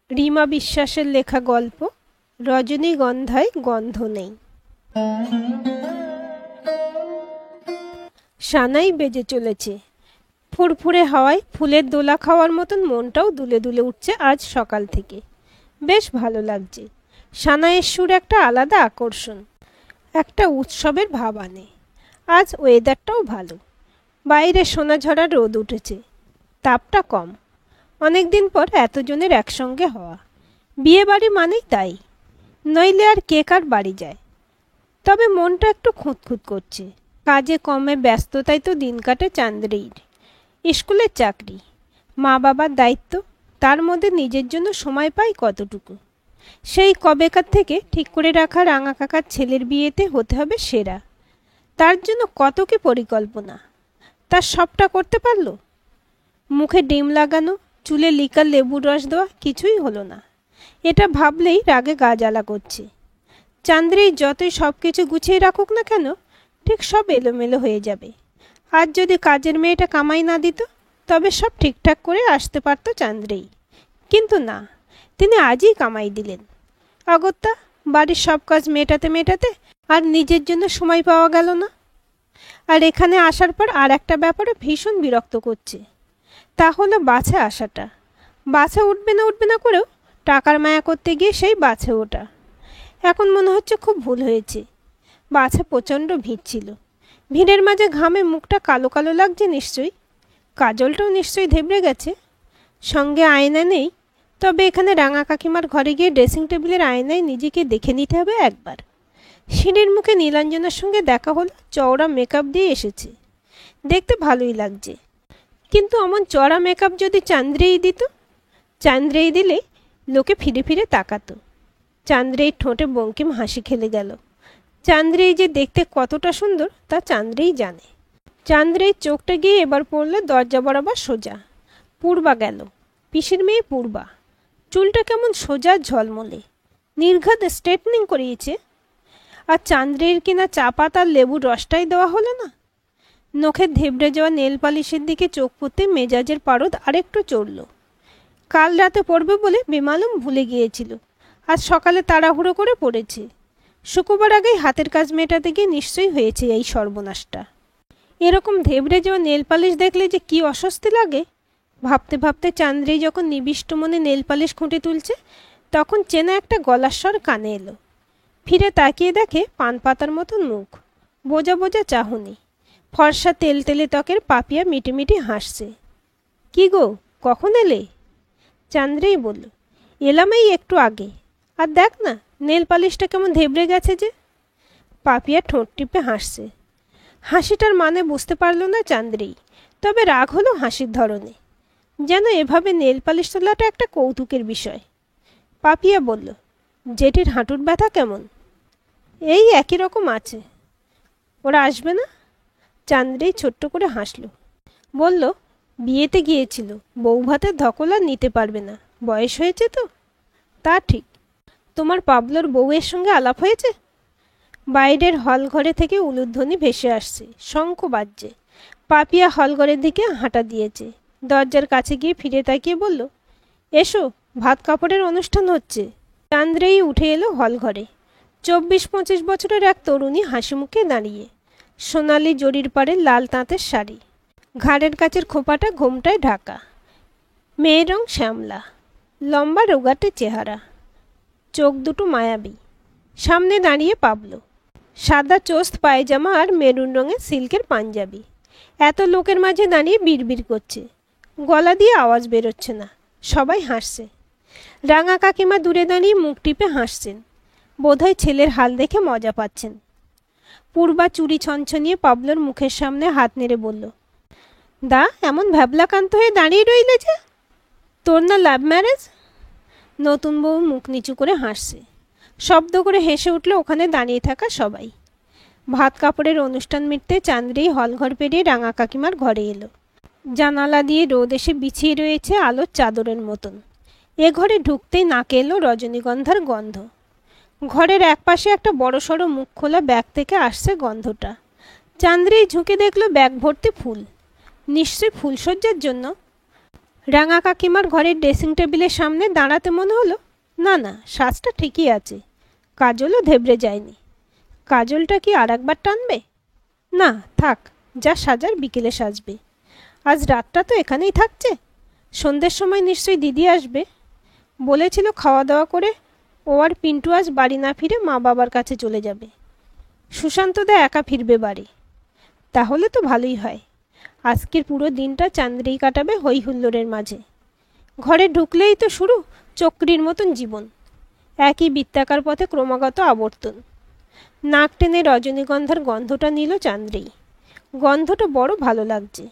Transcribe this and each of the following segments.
রিমা বিশ্বাসের লেখা গল্প রজনীগন্ধায় গন্ধ নেই। সানাই বেজে চলেছে। ফুরফুরে হাওয়ায় ফুলের দোলা খাওয়ার মতন মনটাও দুলে দুলে উঠছে আজ সকাল থেকে। বেশ ভালো লাগছে। সানাইয়ের সুর একটা আলাদা আকর্ষণ, একটা উৎসবের ভাব আনে। আজ ওয়েদারটাও ভালো। বাইরে সোনাঝরা রোদ উঠেছে, তাপটা কম। অনেকদিন পর এতজনের একসঙ্গে হওয়া। বিয়ে বাড়ি মানেই তাই, নইলে আর কে কার বাড়ি যায়। তবে মনটা একটু খুঁতখুত করছে। কাজে কমে ব্যস্ততায় তো দিন কাটে চান্দ্রেইর। স্কুলের চাকরি, মা বাবার দায়িত্ব, তার মধ্যে নিজের জন্য সময় পাই কতটুকু। সেই কবেকার থেকে ঠিক করে রাখা রাঙা কাকার ছেলের বিয়েতে হতে হবে সেরা। তার জন্য কত কি পরিকল্পনা, তার সবটা করতে পারল? মুখে ডিম লাগানো, চুলে লিকার লেবুর রস দেওয়া কিছুই হলো না। এটা ভাবলেই রাগে গা জ্বালা করছে। চান্দ্রেই যতই সব কিছু গুছিয়ে রাখুক না কেন, ঠিক সব এলোমেলো হয়ে যাবে। আজ যদি কাজের মেয়েটা কামাই না দিত, তবে সব ঠিকঠাক করে আসতে পারত চান্দ্রেই। কিন্তু না, তিনি আজই কামাই দিলেন। অগত্যা বাড়ির সব কাজ মেটাতে মেটাতে আর নিজের জন্য সময় পাওয়া গেল না। আর এখানে আসার পর আর একটা ব্যাপারে ভীষণ বিরক্ত করছে। তা হলো বাছে আসাটা। বাছে উঠবে না করেও টাকার মায়া করতে গিয়ে সেই বাছে ওঠা। এখন মনে হচ্ছে খুব ভুল হয়েছে। বাছে প্রচণ্ড ভিড় ছিল। ভিড়ের মাঝে ঘামে মুখটা কালো কালো লাগছে নিশ্চয়ই। কাজলটাও নিশ্চয়ই ধেবড়ে গেছে। সঙ্গে আয়না নেই, তবে এখানে রাঙা কাকিমার ঘরে গিয়ে ড্রেসিং টেবিলের আয়নায় নিজেকে দেখে নিতে হবে একবার। সিঁড়ির মুখে নীলাঞ্জনার সঙ্গে দেখা হলো। চওড়া মেকআপ দিয়ে এসেছে, দেখতে ভালোই লাগছে। কিন্তু অমন চড়া মেকআপ যদি চান্দ্রেই দিত, চান্দ্রেই দিলে লোকে ফিরে ফিরে তাকাতো। চান্দ্রেই ঠোঁটে বঙ্কিম হাসি খেলে গেল। চান্দ্রেই যে দেখতে কতটা সুন্দর তা চান্দ্রেই জানে। চান্দ্রেই চোখটা গিয়ে এবার পড়ল দরজা বরাবর সোজা। পূর্বা গেল, পিসির মেয়ে পূর্বা। চুলটা কেমন সোজা ঝলমলে, নির্ঘাত স্ট্রেটনিং করিয়েছে। আর চান্দ্রের কিনা চা পাতার লেবুর রসটাই দেওয়া হলো না। নখের ধেবড়ে যাওয়া নেল পালিশের দিকে চোখ পড়তে মেজাজের পারদ আরেকটু চড়ল। কাল রাতে পড়বে বলে বেমালুম ভুলে গিয়েছিল, আজ সকালে তাড়াহুড়ো করে পড়েছে। শুক্রবার আগেই হাতের কাজ মেটাতে গিয়ে নিশ্চয়ই হয়েছে এই সর্বনাশটা। এরকম ধেবড়ে যাওয়া নেল পালিশ দেখলে যে কি অস্বস্তি লাগে। ভাবতে ভাবতে চান্দ্রেই যখন নিবিষ্ট মনে নেল পালিশ খুঁটে তুলছে, তখন চেনা একটা গলার স্বর কানে এলো। ফিরে তাকিয়ে দেখে পান পাতার মতো মুখ, বোঝা বোঝা চাহনি, ফর্সা তেল তেলে ত্বকের পাপিয়া মিটিমিটি হাসছে। কি গো, কখন এলে? চান্দ্রেই বলল, এলাম এই একটু আগে। আর দেখ না, নেল পালিশটা কেমন ধেবড়ে গেছে যে। পাপিয়া ঠোঁট টিপে হাসছে। হাসিটার মানে বুঝতে পারল না চান্দ্রেই, তবে রাগ হলো হাসির ধরনে। যেন এভাবে নেল পালিশ তোলাটা একটা কৌতুকের বিষয়। পাপিয়া বলল, জেঠির হাঁটুর ব্যথা কেমন? এই একই রকম আছে। ওরা আসবে না? চান্দ্রেই ছোট্ট করে হাসল। বলল, বিয়েতে গিয়েছিল, বউ ভাতের ধকল আর নিতে পারবে না, বয়স হয়েছে তো। তা ঠিক। তোমার পাবলোর বউয়ের সঙ্গে আলাপ হয়েছে? বাইরের হলঘরে থেকে উলুধ্বনি ভেসে আসছে, শঙ্খ বাজছে। পাপিয়া হলঘরের দিকে হাঁটা দিয়েছে। দরজার কাছে গিয়ে ফিরে তাকিয়ে বলল, এসো, ভাত কাপড়ের অনুষ্ঠান হচ্ছে। চান্দ্রেই উঠে এলো হলঘরে। 24-25 বছরের এক তরুণী হাসি মুখে দাঁড়িয়ে। সোনালি জরির পাড়ে লাল তাঁতের শাড়ি, ঘাড়ের কাছের খোপাটা ঘোমটায় ঢাকা। মেয়ের রং শ্যামলা, লম্বা রোগাটে চেহারা, চোখ দুটো মায়াবী। সামনে দাঁড়িয়ে পাবলো, সাদা চোস্ত পায়জামা আর মেরুন রঙের সিল্কের পাঞ্জাবি। এত লোকের মাঝে দাঁড়িয়ে বিড়বিড় করছে, গলা দিয়ে আওয়াজ বেরোচ্ছে না। সবাই হাসছে। রাঙা কাকিমা দূরে দাঁড়িয়ে মুখ টিপে হাসছেন, বোধহয় ছেলের হাল দেখে মজা পাচ্ছেন। পূর্বা চুরি ছনছনিয়ে পাবলোর মুখের সামনে হাত নেড়ে বলল, দা, এমন ভ্যাবলাকান্ত হয়ে দাঁড়িয়ে রইলে যে? তোর না লাভ ম্যারেজ? নতুন বউ মুখ নিচু করে হাসছে। শব্দ করে হেসে উঠল ওখানে দাঁড়িয়ে থাকা সবাই। ভাত কাপড়ের অনুষ্ঠান মিটতে চান্দ্রেই হলঘর পেরিয়ে রাঙা কাকিমার ঘরে এলো। জানালা দিয়ে রোদ এসে বিছিয়ে রয়েছে আলোর চাদরের মতন। এ ঘরে ঢুকতেই নাকে এলো রজনীগন্ধার গন্ধ। ঘরের একপাশে একটা বড়সড় মুখ খোলা ব্যাগ থেকে আসছে গন্ধটা। চান্দ্রেই ঝুঁকে দেখল ব্যাগ ভর্তি ফুল। নিশ্চয়ই ফুলসজ্জার জন্য। রাঙা কাকিমার ঘরের ড্রেসিং টেবিলের সামনে দাঁড়াতে মনে হলো, না না, সাজটা ঠিকই আছে, কাজলও ধেবড়ে যায়নি। কাজলটা কি আর একবার টানবে? না থাক, যা সাজার বিকেলে সাজবে। আজ রাতটা তো এখানেই থাকছে, সন্ধ্যের সময় নিশ্চয়ই দিদি আসবে। বলেছিল খাওয়া দাওয়া করে ও আর পিন্টু আজ বাড়ি না ফিরে মা বাবার কাছে চলে যাবে। সুশান্তদা একা ফিরবে বাড়ি। তাহলে তো ভালোই হয়, আজকের পুরো দিনটা চান্দ্রেই কাটাবে হই হুল্লোড়ের মাঝে। ঘরে ঢুকলেই তো শুরু চক্রীর মতন জীবন, একই বৃত্তাকার পথে ক্রমাগত আবর্তন। নাক টেনে রজনীগন্ধার গন্ধটা নিল চান্দ্রেই। গন্ধটা বড় ভালো লাগছে,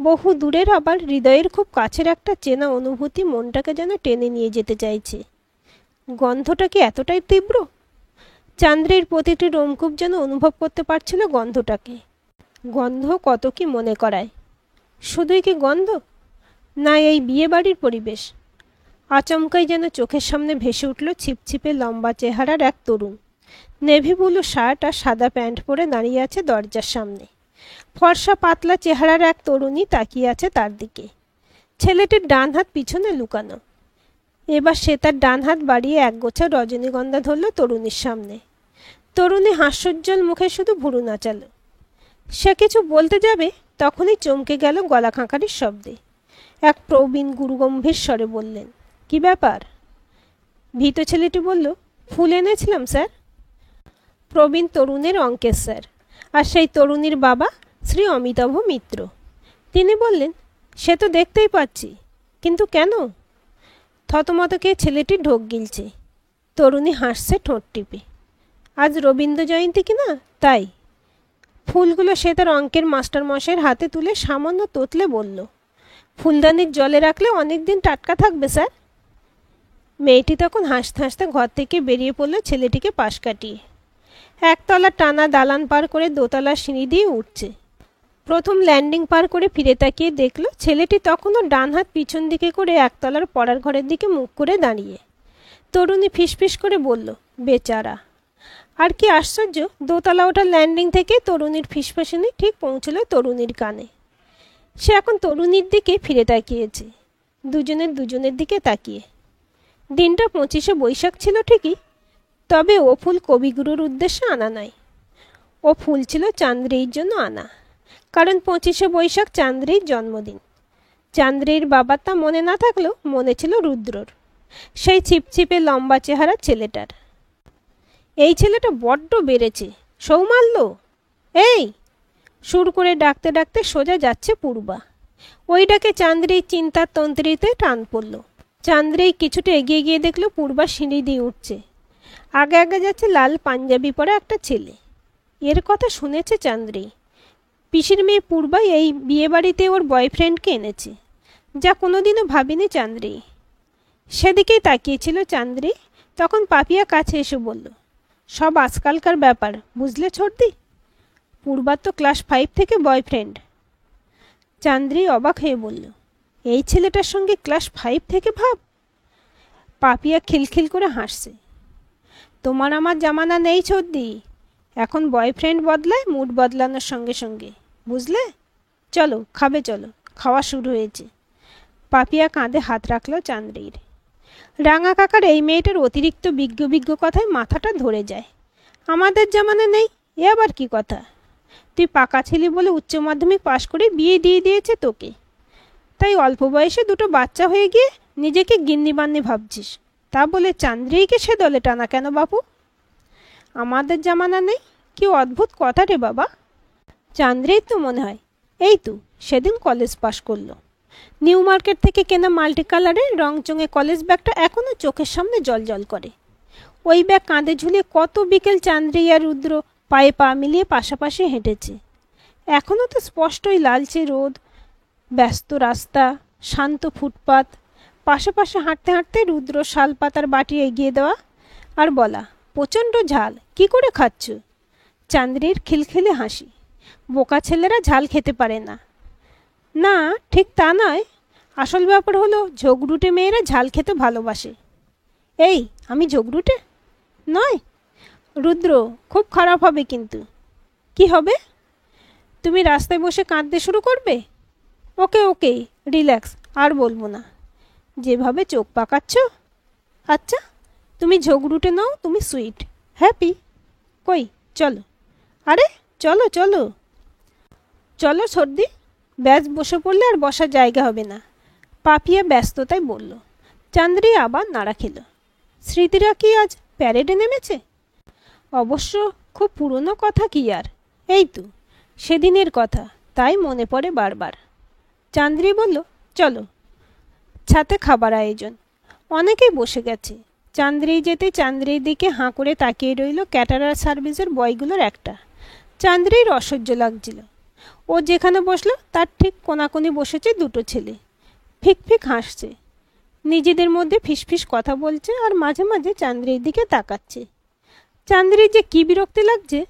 বহু দূরের আবার হৃদয়ের খুব কাছের একটা চেনা অনুভূতি মনটাকে যেন টেনে নিয়ে যেতে চাইছে। গন্ধটা কি এতটাই তীব্র? চান্দ্রের প্রতিটি রোমকূপ যেন অনুভব করতে পারছিল গন্ধটাকে। গন্ধ কত কি মনে করায়। শুধুই কি গন্ধ, না এই বিয়ে বাড়ির পরিবেশ? আচমকাই যেন চোখের সামনে ভেসে উঠল ছিপছিপে লম্বা চেহারার এক তরুণ, নেভি ব্লু শার্ট আর সাদা প্যান্ট পরে দাঁড়িয়ে আছে দরজার সামনে। ফর্সা পাতলা চেহারার এক তরুণী তাকিয়ে আছে তার দিকে। ছেলেটির ডান হাত পিছনে লুকানো। এবার সে তার ডান হাত বাড়িয়ে একগোছা রজনীগন্ধা ধরল তরুণীর সামনে। তরুণী হাস্যোজ্জ্বল মুখে শুধু ভুরু নাচালো। সে কিছু বলতে যাবে, তখনই চমকে গেল গলা খাঁকারির শব্দে। এক প্রবীণ গুরুগম্ভীর স্বরে বললেন, কি ব্যাপার? ভীত ছেলেটি বলল, ফুল এনেছিলাম স্যার। প্রবীণ তরুণের অঙ্কের স্যার, আর সেই তরুণীর বাবা শ্রী অমিতাভ মিত্র। তিনি বললেন, সে তো দেখতেই পাচ্ছি, কিন্তু কেন? থতমতকে ছেলেটি ঢোক গিলছে। তরুণী হাসছে ঠোঁট টিপে। আজ রবীন্দ্র জয়ন্তী কিনা, তাই। ফুলগুলো সে তার অঙ্কের মাস্টারমশাইয়ের হাতে তুলে সামান্য তোতলে বলল, ফুলদানির জলে রাখলে অনেক দিন টাটকা থাকবে স্যার। মেয়েটি তখন হাসতে হাসতে ঘর থেকে বেরিয়ে পড়ল ছেলেটিকে পাশ কাটিয়ে। একতলা টানা দালান পার করে দোতলা সিঁড়ি দিয়ে উঠছে। প্রথম ল্যান্ডিং পার করে ফিরে তাকিয়ে দেখল ছেলেটি তখনও ডান হাত পিছন দিকে করে একতলার পড়ার ঘরের দিকে মুখ করে দাঁড়িয়ে। তরুণী ফিসফিস করে বলল, বেচারা। আর কি আশ্চর্য, দোতলা ওঠার ল্যান্ডিং থেকে তরুণীর ফিসফাসিনি ঠিক পৌঁছল তরুণীর কানে। সে এখন তরুণীর দিকে ফিরে তাকিয়েছে, দুজনের দিকে তাকিয়ে। দিনটা 25শে বৈশাখ ছিল ঠিকই, তবে ও ফুল কবিগুরুর উদ্দেশ্যে আনা নয়। ও ফুল ছিল চান্দ্রেইর জন্য আনা, কারণ 25শে বৈশাখ চান্দ্রেইর জন্মদিন। চান্দ্রেইর বাবার তা মনে না থাকলেও মনে ছিল রুদ্রর, সেই ছিপছিপে লম্বা চেহারা ছেলেটার। এই ছেলেটা বড্ড বেড়েছে, সৌমাল্য, এই! সুর করে ডাকতে ডাকতে সোজা যাচ্ছে পূর্বা। ওই ডাকে চান্দ্রেই চিন্তার তন্ত্রীতে টান পড়ল। চান্দ্রেই কিছুটা এগিয়ে গিয়ে দেখল পূর্বা সিঁড়ি দিয়ে উঠছে। আগে আগে যাচ্ছে লাল পাঞ্জাবি পরা একটা ছেলে। এর কথা শুনেছে চান্দ্রেই। পিসির মেয়ে পূর্বা এই বিয়ে বাড়িতে ওর বয়ফ্রেন্ডকে এনেছে, যা কোনোদিনও ভাবিনি চান্দ্রেই। সেদিকেই তাকিয়েছিল চান্দ্রেই, তখন পাপিয়া কাছে এসে বলল, সব আজকালকার ব্যাপার, বুঝলে ছোটদি? পূর্বার তো ক্লাস 5 থেকে বয়ফ্রেন্ড। চান্দ্রেই অবাক হয়ে বলল, এই ছেলেটার সঙ্গে ক্লাস 5 থেকে ভাব? পাপিয়া খিলখিল করে হাসছে। তোমার আমার জামানা নেই ছোটদি, এখন বয়ফ্রেন্ড বদলায় মুড বদলানোর সঙ্গে সঙ্গে, বুঝলে? চলো খাবে, চলো, খাওয়া শুরু হয়েছে। পাপিয়া কাঁধে হাত রাখল চান্দ্রেইর। রাঙা কাকার এই মেয়েটার অতিরিক্ত বিজ্ঞ কথায় মাথাটা ধরে যায়। আমাদের জামানা নেই, এ আবার কি কথা? তুই পাকা ছিলি বলে উচ্চ মাধ্যমিক পাশ করে বিয়ে দিয়ে দিয়েছে তোকে, তাই অল্প বয়সে দুটো বাচ্চা হয়ে গিয়ে নিজেকে গিন্নি বান্নি ভাবছিস। তা বলে চান্দ্রেইকে সে দলে টানা কেন বাপু? আমাদের জামানা নেই, কি অদ্ভুত কথা রে বাবা। চান্দ্রেই তো মনে হয় এই তো সেদিন কলেজ পাশ করলো। নিউ মার্কেট থেকে কেনা মাল্টি কালারের রংচঙে কলেজ ব্যাগটা এখনও চোখের সামনে জলজল করে। ওই ব্যাগ কাঁধে ঝুলিয়ে কত বিকেল চান্দ্রেই আর রুদ্র পায়ে পা মিলিয়ে পাশাপাশি হেঁটেছে। এখনও তো স্পষ্টই লালচে রোদ, ব্যস্ত রাস্তা, শান্ত ফুটপাত, পাশে পাশে হাঁটতে হাঁটতে রুদ্র শাল পাতার বাটি এগিয়ে দেওয়া আর বলা, প্রচণ্ড ঝাল, কি করে খাচ্ছ? চান্দ্রেইর খিলখিলে হাসি, বোকা ছেলেরা ঝাল খেতে পারে না। না, ঠিক তা নয়, আসল ব্যাপার হলো ঝগড়ুটে মেয়েরা ঝাল খেতে ভালোবাসে। এই, আমি ঝগড়ুটে নয়? রুদ্র, খুব খারাপ হবে কিন্তু। কি হবে? তুমি রাস্তায় বসে কাঁদতে শুরু করবে। ওকে ওকে, রিল্যাক্স, আর বলবো না। যেভাবে চোখ পাকাচ্ছ। আচ্ছা, তুমি ঝগড়ুটে নাও, তুমি সুইট হ্যাপি। কই চলো। আরে চলো চলো চলো সর্দি। ব্যাস বসে পড়লে আর বসার জায়গা হবে না, পাপিয়া ব্যস্ততায় বলল। চান্দ্রি আবার নাড়া খেল। স্মৃতিরা কি আজ প্যারেডে নেমেছে? অবশ্য খুব পুরনো কথা কি আর, এই তো সেদিনের কথা, তাই মনে পড়ে বারবার। চান্দ্রি বলল, চলো। ছাতে খাবার আয়োজন, অনেকেই বসে গেছে। চান্দ্রি যেতে চান্দ্রির দিকে হাঁ করে তাকিয়ে রইল ক্যাটারার সার্ভিসের বয়গুলোর একটা। চান্দ্রির অসহ্য লাগছিল। ও যেখানে বসলো তার ঠিক কোনাকুনি বসেছে দুটো ছেলে, ফিক ফিক হাসছে, নিজেদের মধ্যে ফিসফিস কথা বলছে আর মাঝে মাঝে চান্দ্রির দিকে তাকাচ্ছে। চান্দ্রির যে কী বিরক্তি লাগছে।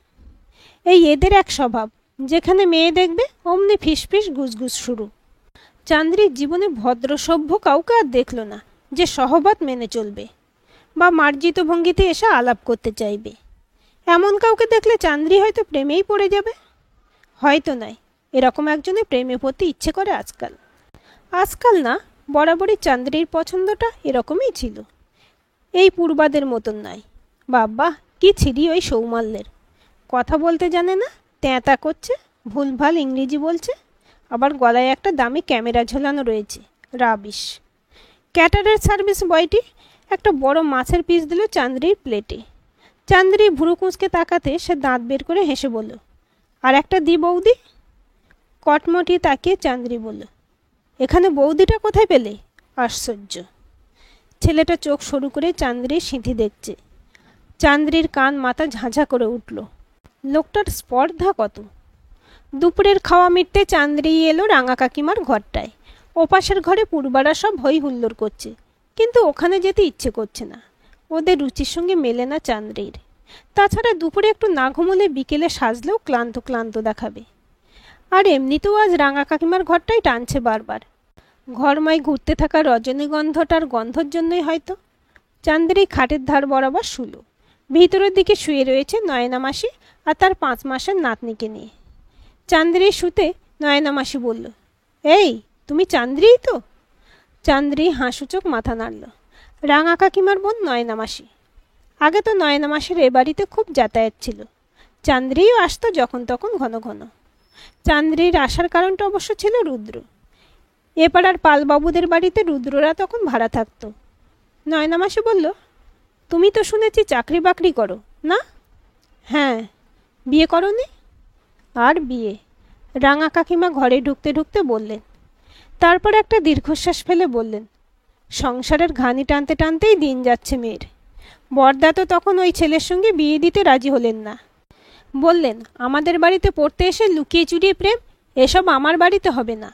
এই এদের এক স্বভাব, যেখানে মেয়ে দেখবে অমনি ফিসফিস গুসগুস শুরু। চান্দ্রির জীবনে ভদ্র সভ্য কাউকে আর দেখল না যে সহবত মেনে চলবে বা মার্জিত ভঙ্গিতে এসে আলাপ করতে চাইবে। এমন কাউকে দেখলে চান্দ্রি হয়তো প্রেমেই পড়ে যাবে। হয়তো নয়, এরকম একজনের প্রেমে পড়তে ইচ্ছে করে আজকাল। আজকাল না, বরাবরই চান্দ্রির পছন্দটা এরকমই ছিল, এই পূর্বাদের মতন নয়। বাবা কি ছিরি ওই সৌমাল্যের! কথা বলতে জানে না, তেঁতা করছে, ভুলভাল ইংরেজি বলছে, আবার গলায় একটা দামি ক্যামেরা ঝোলানো রয়েছে। রাবিশ। ক্যাটারের সার্ভিস বয়টি একটা বড় মাছের পিস দিল চান্দ্রির প্লেটে। চান্দ্রি ভুরু কুঁচকে তাকাতে সে দাঁত বের করে হেসে বলল, আর একটা দি বৌদি। কটমটি তাকিয়ে চান্দ্রি বলল, এখানে বৌদিটা কোথায় পেলে? আশ্চর্য। ছেলেটা চোখ সরু করে চান্দ্রির সিঁথি দেখছে। চান্দ্রির কান মাথা ঝাঁঝা করে উঠল। লোকটার স্পর্ধা কত! দুপুরের খাওয়া মিটতে চান্দ্রি এলো রাঙা কাকিমার ঘরটায়। ওপাশের ঘরে পূর্বারা সব হই হুল্লোড় করছে, কিন্তু ওখানে যেতে ইচ্ছে করছে না। ওদের রুচির সঙ্গে মেলে না চান্দ্রির। তাছাড়া দুপুরে একটু না ঘুমোলে বিকেলে সাজলেও ক্লান্ত ক্লান্ত দেখাবে। আর এমনিতেও আজ রাঙা কাকিমার ঘরটাই টানছে বারবার। ঘরময় ঘুরতে থাকা রজনীগন্ধটার গন্ধর জন্যই হয়তো। চান্দ্রি খাটের ধার বরাবর শুলো। ভিতরের দিকে শুয়ে রয়েছে নয়না মাসি আর তার 5 মাসের নাতনিকে নিয়ে। চান্দ্রি শুতে নয়না মাসি বলল, এই তুমি চান্দ্রিই তো? চান্দ্রি হাসুচোখ মাথা নাড়ল। রাঙা কাকিমার বোন নয়না মাসি। আগে তো নয়না মাসির এ বাড়িতে খুব যাতায়াত ছিল। চান্দ্রিও আসতো যখন তখন ঘন ঘন। চান্দ্রির আসার কারণটা অবশ্য ছিল রুদ্র। এ পাড়ার পালবাবুদের বাড়িতে রুদ্ররা তখন ভাড়া থাকতো। নয়না মাসি বলল, তুমি তো শুনেছি চাকরি বাকরি করো না? হ্যাঁ। বিয়ে করনি? আর বিয়ে। রাঙা কাকিমা ঘরে ঢুকতে ঢুকতে বললেন। তারপর একটা দীর্ঘশ্বাস ফেলে বললেন, সংসারের ঘানি টানতে টানতেই দিন যাচ্ছে মেয়ের। বরদা তো তখন ওই ছেলের সঙ্গে বিয়ে দিতে রাজি হলেন না। বললেন, আমাদের বাড়িতে পড়তে এসে লুকিয়ে চুরিয়ে প্রেম, এসব আমার বাড়িতে হবে না।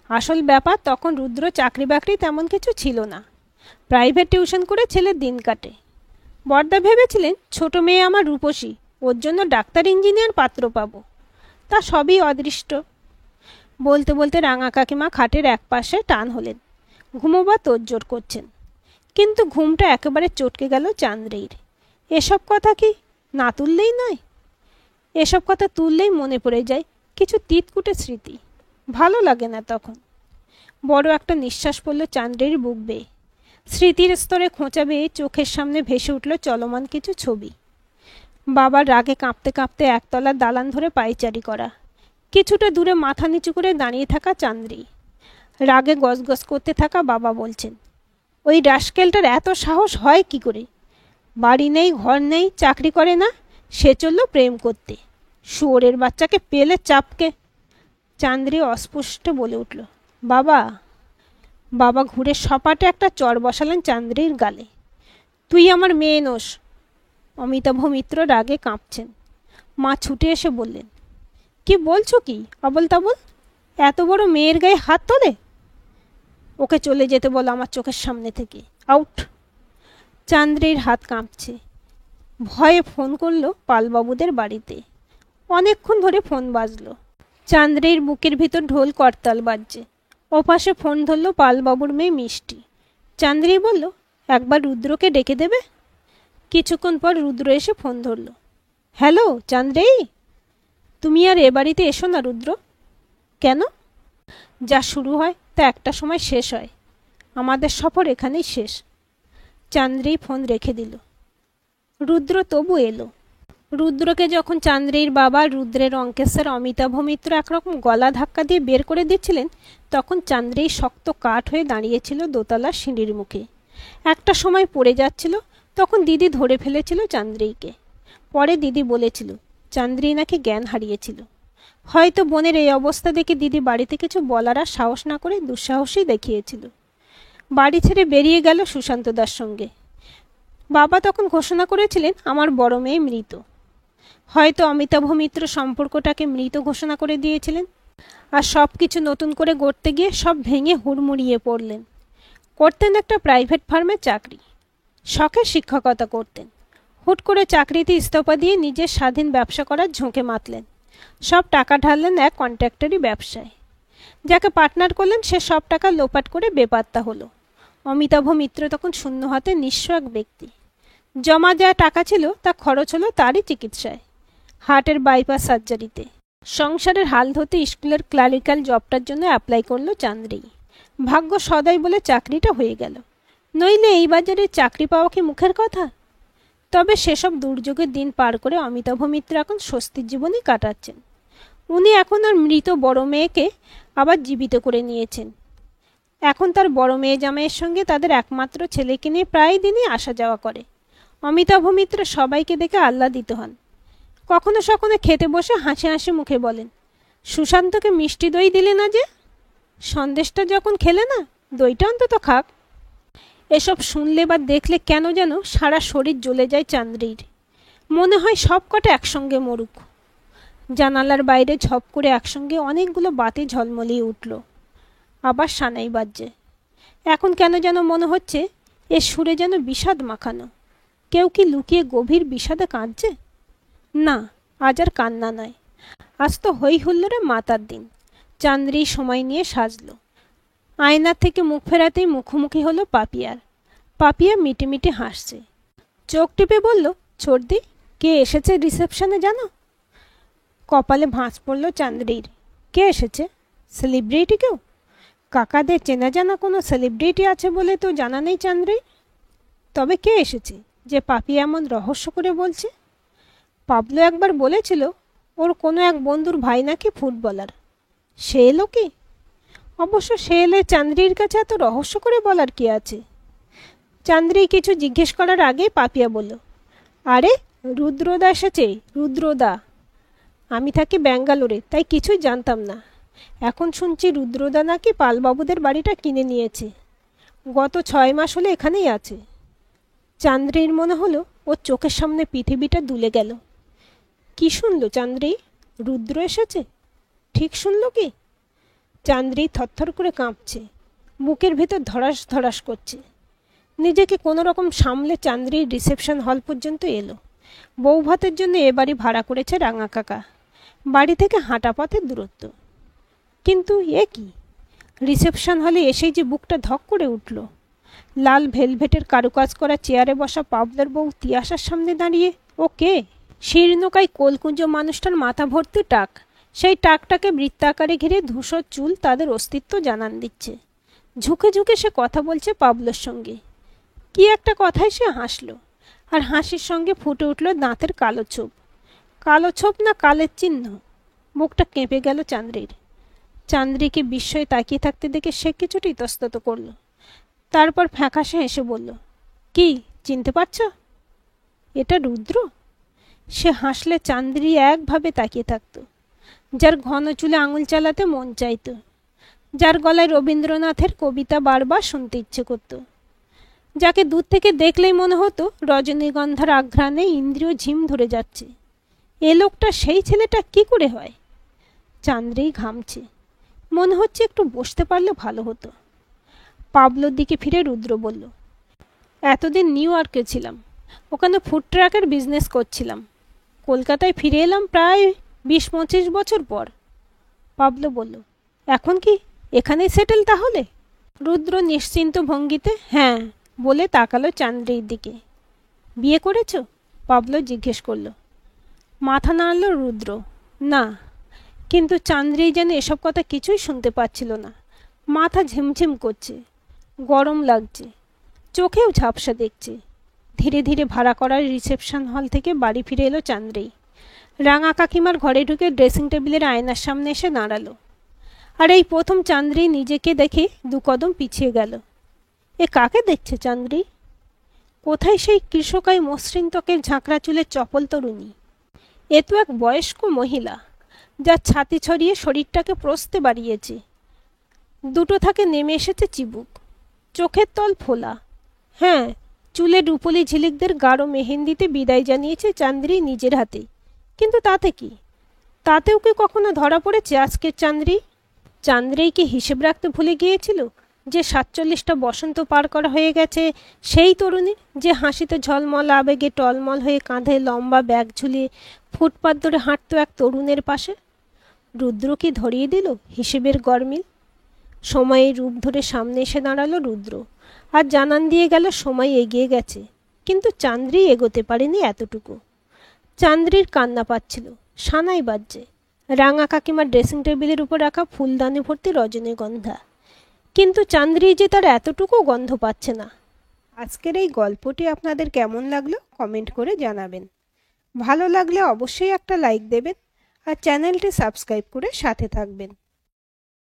আসল ব্যাপার, তখন রুদ্র চাকরি বাকরি তেমন কিছু ছিল না। প্রাইভেট টিউশন করে ছেলের দিন কাটে। বরদা ভেবেছিলেন ছোট মেয়ে আমার রূপসী, ওর জন্য ডাক্তার ইঞ্জিনিয়ার পাত্র পাবো। তা সবই অদৃষ্ট। বলতে বলতে রাঙা কাকিমা খাটের এক পাশে টান হলেন, ঘুমোবার তোড়জোড় করছেন। কিন্তু ঘুমটা একেবারে চটকে গেল চান্দ্রির। এসব কথা কি না তুললেই নয়? এসব কথা তুললেই মনে পড়ে যায় কিছু তিতকুটে স্মৃতি। ভালো লাগে না তখন। বড় একটা নিঃশ্বাস পড়ল চান্দ্রির বুক বেয়ে। স্মৃতির স্তরে খোঁচা বেয়ে চোখের সামনে ভেসে উঠল চলমান কিছু ছবি। বাবার রাগে কাঁপতে কাঁপতে একতলার দালান ধরে পায়চারি করা, কিছুটা দূরে মাথা নিচু করে দাঁড়িয়ে থাকা চান্দ্রি। রাগে গজগজ করতে থাকা বাবা বলছেন, ওই রাস্কেলটার এত সাহস হয় কি করে? বাড়ি নেই, ঘর নেই, চাকরি করে না, সে চলল প্রেম করতে। শুয়োরের বাচ্চাকে পেলে চাপকে। চান্দ্রি অস্পষ্ট বলে উঠল, বাবা। বাবা ঘুরে সপাটে একটা চড় বসালেন চান্দ্রির গালে। তুই আমার মেয়ে নোস। অমিতাভ মিত্র রাগে কাঁপছেন। মা ছুটে এসে বললেন, কি বলছো কি আবল তাবল? এত বড় মেয়ের গায়ে হাত তোলে? ওকে চলে যেতে বলো আমার চোখের সামনে থেকে। আউট। চান্দ্রির হাত কাঁপছে। ভয়ে ফোন করলো পালবাবুদের বাড়িতে। অনেকক্ষণ ধরে ফোন বাজলো। চান্দ্রির বুকের ভিতর ঢোল করতাল বাজছে। ওপাশে ফোন ধরল পালবাবুর মেয়ে মিষ্টি। চান্দ্রি বলল, একবার রুদ্রকে ডেকে দেবে? কিছুক্ষণ পর রুদ্র এসে ফোন ধরল। হ্যালো চান্দ্রি, তুমি আর এ বাড়িতে এসো না রুদ্র। কেন? যা শুরু হয় তা একটা সময় শেষ হয়। আমাদের সফর এখানেই শেষ। চান্দ্রী ফোন রেখে দিল। রুদ্র তবু এলো। রুদ্রকে যখন চান্দ্রীর বাবা রুদ্রের অঙ্কেশ্বর অমিতাভ মিত্র একরকম গলা ধাক্কা দিয়ে বের করে দিচ্ছিলেন, তখন চান্দ্রী শক্ত কাঠ হয়ে দাঁড়িয়েছিল দোতলার সিঁড়ির মুখে। একটা সময় পড়ে যাচ্ছিল, তখন দিদি ধরে ফেলেছিল চান্দ্রীকে। পরে দিদি বলেছিল চান্দ্রী নাকি জ্ঞান হারিয়েছিল। হয়তো বোনের এই অবস্থা দেখে দিদি বাড়িতে কিছু বলার আর সাহস না করে দুঃসাহসই দেখিয়েছিল। বাড়ি ছেড়ে বেরিয়ে গেল সুশান্তদার সঙ্গে। বাবা তখন ঘোষণা করেছিলেন আমার বড় মেয়ে মৃত। হয়তো অমিতাভ মিত্র সম্পর্কটাকে মৃত ঘোষণা করে দিয়েছিলেন, আর সব কিছু নতুন করে গড়তে গিয়ে সব ভেঙে হুড়মুড়িয়ে পড়লেন। করতেন একটা প্রাইভেট ফার্মে চাকরি, শখে শিক্ষকতা করতেন। হুট করে চাকরিতে ইস্তফা দিয়ে নিজের স্বাধীন ব্যবসা করার ঝোঁকে মাতলেন। সব টাকা ঢাললেন এক কন্ট্রাক্টরি ব্যবসায়। যাকে পার্টনার করলেন সে সব টাকা লোপাট করে বেপাত্তা হলো। অমিতাভ মিত্র তখন শূন্য হাতে নিঃস্ব এক ব্যক্তি। জমা যা টাকা ছিল তা খরচ হলো তারই চিকিৎসায়, হার্টের বাইপাস সার্জারিতে। সংসারের হাল ধরতে স্কুলের ক্লারিক্যাল জবটার জন্য অ্যাপ্লাই করলো চান্দ্রী। ভাগ্য সদাই বলে চাকরিটা হয়ে গেল, নইলে এই বাজারে চাকরি পাওয়া কি মুখের কথা। তবে সেসব দুর্যোগের দিন পার করে অমিতাভ মিত্র এখন স্বস্তির জীবনই কাটাচ্ছেন। উনি এখন আর মৃত বড় মেয়েকে আবার জীবিত করে নিয়েছেন। এখন তার বড় মেয়ে জামাইয়ের সঙ্গে তাদের একমাত্র ছেলেকে নিয়ে প্রায় দিনই আসা যাওয়া করে। অমিতাভ মিত্র সবাইকে দেখে আহ্লাদিত হন। কখনো সখনো খেতে বসে হাসি হাসি মুখে বলেন, সুশান্তকে মিষ্টি দই দিলে না যে? সন্দেশটা যখন খেলে না, দইটা অন্তত খাক। এসব শুনলে বা দেখলে কেন যেন সারা শরীর জ্বলে যায় চান্দ্রীর। মনে হয় সব কটা একসঙ্গে মরুক। জানালার বাইরে ঝপ করে একসঙ্গে অনেকগুলো বাতি ঝলমলিয়ে উঠল। আবার সানাই বাজছে। এখন কেন যেন মনে হচ্ছে এ সুরে যেন বিষাদ মাখানো। কেউ কি লুকিয়ে গভীর বিষাদে কাঁদছে? না, আজ আর কান্না নয়। আজ তো হই হুল্লোড়ে মাতার দিন। চান্দ্রী সময় নিয়ে সাজলো। আয়নার থেকে মুখ ফেরাতেই মুখোমুখি হলো পাপিয়ার। পাপিয়া মিটিমিটি হাসছে। চোখ টিপে বলল, ছোটদি, কে এসেছে রিসেপশনে জানো? কপালে ভাঁজ পড়ল চান্দ্রীর। কে এসেছে? সেলিব্রিটি কেউ? কাকাদের চেনা জানা কোনো সেলিব্রিটি আছে বলে তো জানা নেই চান্দ্রী। তবে কে এসেছে যে পাপিয়া এমন রহস্য করে বলছে? পাবলো একবার বলেছিল ওর কোনো এক বন্ধুর ভাই নাকি ফুটবলার। সে এলো কি? অবশ্য সে এলে চান্দ্রীর কাছে এত রহস্য করে বলার কি আছে? চান্দ্রী কিছু জিজ্ঞেস করার আগেই পাপিয়া বলল, আরে রুদ্রদা এসেছে। রুদ্রদা? আমি থাকি ব্যাঙ্গালোরে, তাই কিছুই জানতাম না। এখন শুনছি রুদ্রদা নাকি পালবাবুদের বাড়িটা কিনে নিয়েছে। গত 6 মাস হলে এখানেই আছে। চান্দ্রীর মনে হলো ওর চোখের সামনে পৃথিবীটা দুলে গেল। কি শুনলো চান্দ্রী? রুদ্র এসেছে? ঠিক শুনল কি? চান্দ্রী থরথর করে কাঁপছে, বুকের ভেতর ধড়াস ধড়াস করছে। নিজেকে কোনো রকম সামলে চান্দ্রীর রিসেপশন হল পর্যন্ত এলো। বউ ভাতের জন্য এ বাড়ি ভাড়া করেছে রাঙা কাকা। বাড়ি থেকে হাঁটা পথের দূরত্ব। কিন্তু এ কি? রিসেপশন হলে এসেই যে বুকটা ধক করে উঠল। লাল ভেলভেটের কারুকাজ করা চেয়ারে বসা পাবলার বউ তিয়াসার সামনে দাঁড়িয়ে। ও কে? শীর্ণকায় কোলকুঁজো মানুষটার মাথা ভর্তি টাক। সেই টাকটাকে বৃত্তাকারে ঘিরে ধূসর চুল তাদের অস্তিত্ব জানান দিচ্ছে। ঝুঁকে ঝুঁকে সে কথা বলছে পাবলোর সঙ্গে। কি একটা কথায় সে হাসল, আর হাসির সঙ্গে ফুটে উঠল দাঁতের কালো ছোপ। কালো ছোপ না কালের চিহ্ন? মুখটা কেঁপে গেল চান্দ্রীর। চান্দ্রীকে বিস্ময়ে তাকিয়ে থাকতে দেখে সে কিছুটা ইতস্তত করল। তারপর ফ্যাকাশে হেসে বলল, কি চিনতে পারছ? এটা রুদ্র? সে হাসলে চান্দ্রী একভাবে তাকিয়ে থাকত। যার ঘন চুলে আঙুল চালাতে মন চাইত, যার গলায় রবীন্দ্রনাথের কবিতা বারবার শুনতে ইচ্ছে করত, যাকে দূর থেকে দেখলেই মনে হতো রজনীগন্ধার আঘ্রাণে ইন্দ্রিয় ঝিম ধরে যাচ্ছে। এ লোকটা সেই ছেলেটা কি করে হয়? চান্দ্রী ঘামছে। মনে হচ্ছে একটু বসতে পারলে ভালো হতো। পাবলোর দিকে ফিরে রুদ্র বলল, এতদিন নিউ ইয়র্কে ছিলাম, ওখানে ফুড ট্রাকের বিজনেস করছিলাম। কলকাতায় ফিরে এলাম প্রায় 20-25 বছর পর। পাবলো বলল, এখন কি এখানেই সেটেল তাহলে? রুদ্র নিশ্চিন্ত ভঙ্গিতে হ্যাঁ বলে তাকালো চান্দ্রীর দিকে। বিয়ে করেছ? পাবলো জিজ্ঞেস করল। মাথা নাড়ল রুদ্র, না। কিন্তু চান্দ্রী যেন এসব কথা কিছুই শুনতে পাচ্ছিল না। মাথা ঝিমঝিম করছে, গরম লাগছে, চোখেও ঝাপসা দেখছে। ধীরে ধীরে ভাড়া করার রিসেপশন হল থেকে বাড়ি ফিরে এলো চান্দ্রেই। রাঙা কাকিমার ঘরে ঢুকে ড্রেসিং টেবিলের আয়নার সামনে এসে দাঁড়ালো। আর এই প্রথম চান্দ্রী নিজেকে দেখে 2 কদম পিছিয়ে গেল। এ কাকে দেখছে চান্দ্রী? কোথায় সেই কৃষকাই মসৃণ ত্বকের ঝাঁকড়া চুলের চপল তরুণী? এ তো এক বয়স্ক মহিলা, যার ছাতি ছড়িয়ে শরীরটাকে প্রস্তে বাড়িয়েছে। দুটো থাকে নেমে এসেছে চিবুক, চোখের তল ফোলা। হ্যাঁ, চুলে রুপোলি ঝিলিকদের গাঢ় মেহেন্দিতে বিদায় জানিয়েছে চান্দ্রী নিজের হাতে। কিন্তু তাতে কি? তাতেও কি কখনো ধরা পড়েছে আজকের চান্দ্রী? চান্দ্রেই কি হিসেব রাখতে ভুলে গিয়েছিল যে 47টা বসন্ত পার করা হয়ে গেছে সেই তরুণী, যে হাসিতে ঝলমল আবেগে টলমল হয়ে কাঁধে লম্বা ব্যাগ ঝুলিয়ে ফুটপাত ধরে হাঁটত এক তরুণের পাশে? রুদ্র কি ধরিয়ে দিল হিসেবের গরমিল? সময়ের রূপ ধরে সামনে এসে দাঁড়ালো রুদ্র, আর জানান দিয়ে গেল সময় এগিয়ে গেছে, কিন্তু চান্দ্রী এগোতে পারেনি এতটুকু। চান্দ্রীর কান্না পাচ্ছিল, সানাই বাজছে। রাঙা কাকিমার ড্রেসিং টেবিলের উপর রাখা ফুলদানি ভর্তি রজনীগন্ধা, কিন্তু চান্দ্রী যে তার এতটুকু গন্ধ পাচ্ছে না। আজকের এই গল্পটি আপনাদের কেমন লাগলো কমেন্ট করে জানাবেন। ভালো লাগলে অবশ্যই একটা লাইক দেবেন আর চ্যানেলটি সাবস্ক্রাইব করে সাথে থাকবেন।